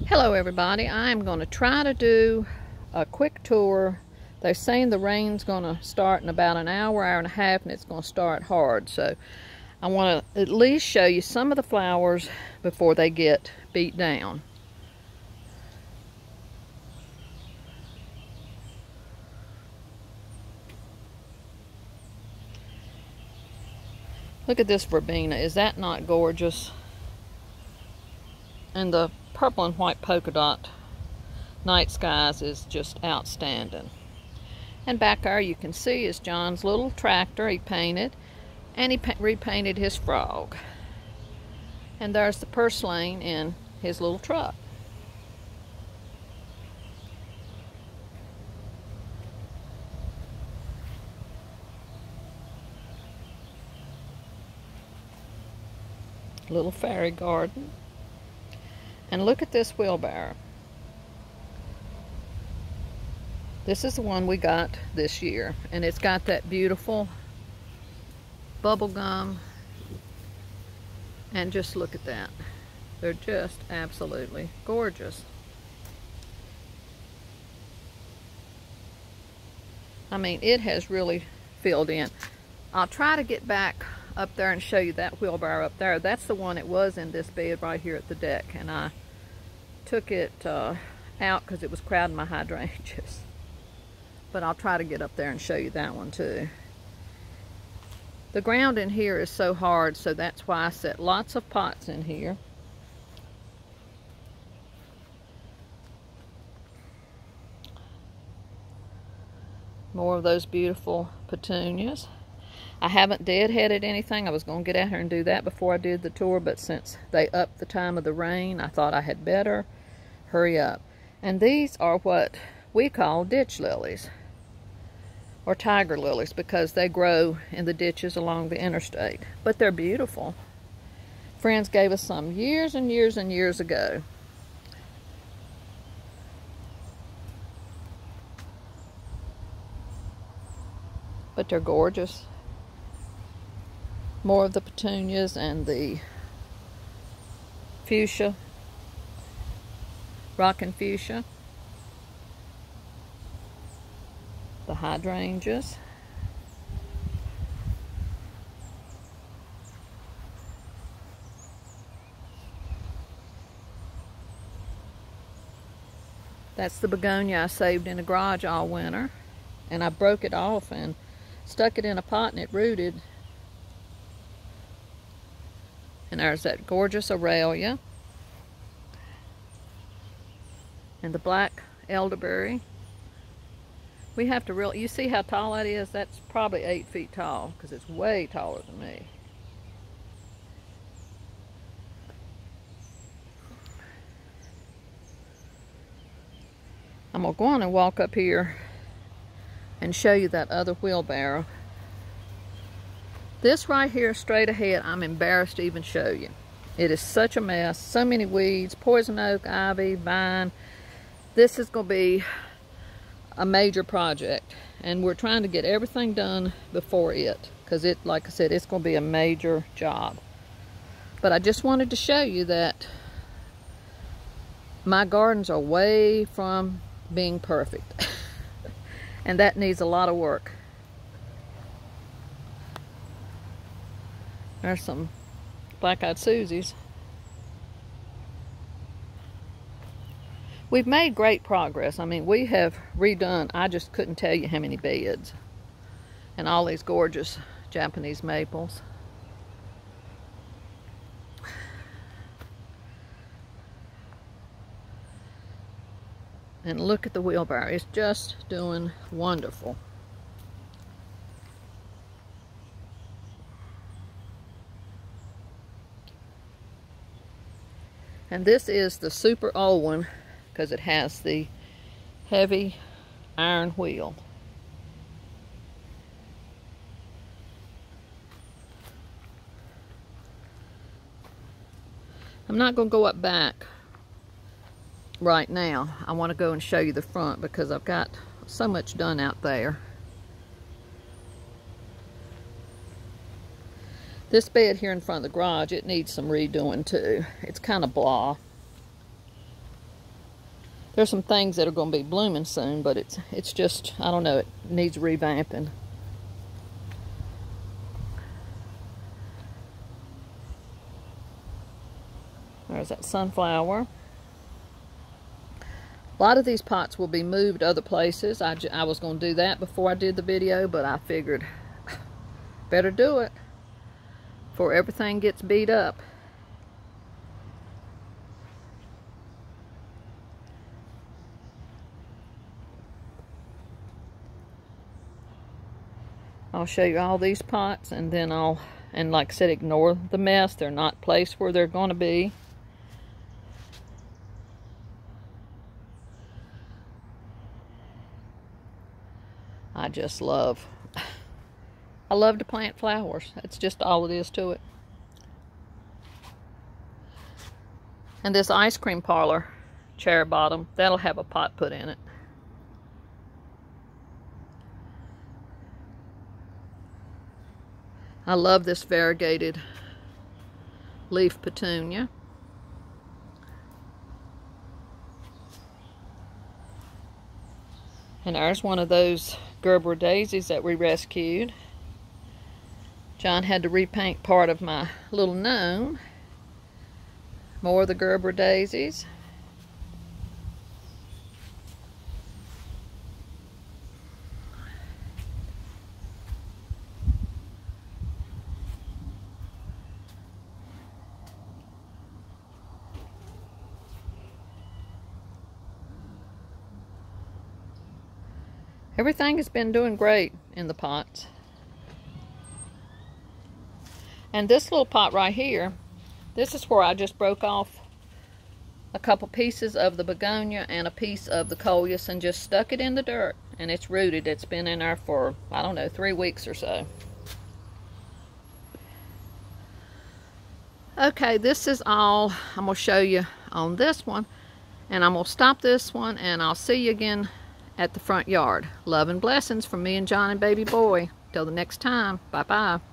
Hello everybody, I'm going to try to do a quick tour. They're saying the rain's going to start in about an hour, hour and a half, and it's going to start hard. So I want to at least show you some of the flowers before they get beat down. Look at this verbena. Is that not gorgeous? And the purple and white polka dot night skies is just outstanding. And back there you can see is John's little tractor he painted, and he repainted his frog. And there's the purslane in his little truck. Little fairy garden. And look at this wheelbarrow. This is the one we got this year, and it's got that beautiful bubble gum, and just look at that. They're just absolutely gorgeous. I mean, it has really filled in. I'll try to get back up there and show you that wheelbarrow up there. That's the one it was in this bed right here at the deck, and I took it out because it was crowding my hydrangeas. But I'll try to get up there and show you that one too. The ground in here is so hard, so that's why I set lots of pots in here. More of those beautiful petunias. I haven't deadheaded anything. I was going to get out here and do that before I did the tour, but since they upped the time of the rain, I thought I had better hurry up. And these are what we call ditch lilies, or tiger lilies, because they grow in the ditches along the interstate. But they're beautiful. Friends gave us some years and years and years ago. But they're gorgeous. More of the petunias and the fuchsia, rockin' fuchsia, the hydrangeas, that's the begonia I saved in the garage all winter, and I broke it off and stuck it in a pot and it rooted. And there's that gorgeous Aurelia. And the black elderberry. We have to really, you see how tall that is? That's probably 8 feet tall, because it's way taller than me. I'm going to go on and walk up here and show you that other wheelbarrow. This right here, straight ahead, I'm embarrassed to even show you. It is such a mess. So many weeds, poison oak, ivy, vine. This is going to be a major project, and we're trying to get everything done before it, because it, like I said, it's going to be a major job. But I just wanted to show you that my gardens are way from being perfect. And that needs a lot of work. There's some black-eyed Susies. We've made great progress. I mean, we have redone, I just couldn't tell you how many beds. And all these gorgeous Japanese maples. And look at the wheelbarrow. It's just doing wonderful. And this is the super old one, because it has the heavy iron wheel. I'm not going to go up back right now. I want to go and show you the front, because I've got so much done out there. This bed here in front of the garage, it needs some redoing too. It's kind of blah. There's some things that are going to be blooming soon, but it's just, I don't know, it needs revamping. There's that sunflower. A lot of these pots will be moved other places. I was going to do that before I did the video, but I figured better do it before everything gets beat up. I'll show you all these pots, and then and like I said, ignore the mess. They're not placed where they're going to be. I love to plant flowers. That's just all it is to it. And this ice cream parlor chair bottom, that'll have a pot put in it. I love this variegated leaf petunia. And there's one of those Gerber daisies that we rescued. John had to repaint part of my little gnome. More of the Gerber daisies. Everything has been doing great in the pots. And this little pot right here, this is where I just broke off a couple pieces of the begonia and a piece of the coleus and just stuck it in the dirt. And it's rooted. It's been in there for, I don't know, 3 weeks or so. Okay, this is all I'm going to show you on this one. And I'm going to stop this one, and I'll see you again at the front yard. Love and blessings from me and John and baby boy. Till the next time. Bye-bye.